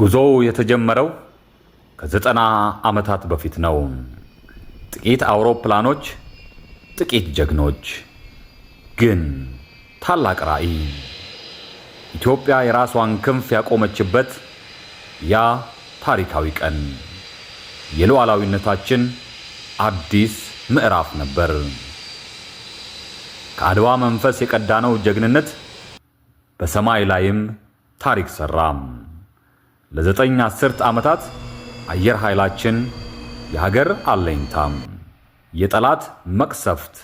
ጉዞው የተጀመረው ከ90 ዓመታት በፊት ነው። ጥቂት አውሮፕላኖች፣ ጥቂት ጀግኖች፣ ግን ታላቅ ራዕይ። ኢትዮጵያ የራሷን ክንፍ ያቆመችበት ያ ታሪካዊ ቀን የሉዓላዊነታችን አዲስ ምዕራፍ ነበር። ከአድዋ መንፈስ የቀዳነው ጀግንነት በሰማይ ላይም ታሪክ ሠራ። ለ9 አስርት ዓመታት አየር ኃይላችን የሀገር አለኝታ፣ የጠላት መቅሰፍት፣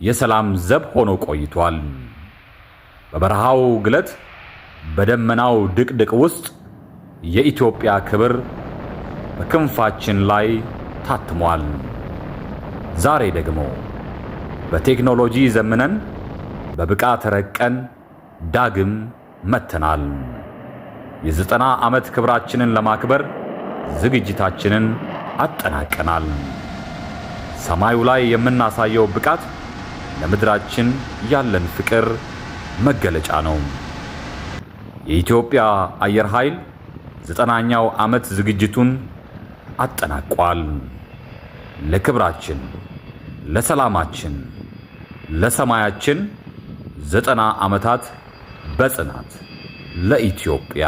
የሰላም ዘብ ሆኖ ቆይቷል። በበረሃው ግለት፣ በደመናው ድቅድቅ ውስጥ የኢትዮጵያ ክብር በክንፋችን ላይ ታትሟል። ዛሬ ደግሞ በቴክኖሎጂ ዘምነን በብቃት ረቀን ዳግም መጥተናል። የ90 ዓመት ክብራችንን ለማክበር ዝግጅታችንን አጠናቀናል። ሰማዩ ላይ የምናሳየው ብቃት ለምድራችን ያለን ፍቅር መገለጫ ነው። የኢትዮጵያ አየር ኃይል 90ኛው ዓመት ዝግጅቱን አጠናቋል። ለክብራችን፣ ለሰላማችን፣ ለሰማያችን 90 ዓመታት በጽናት ለኢትዮጵያ።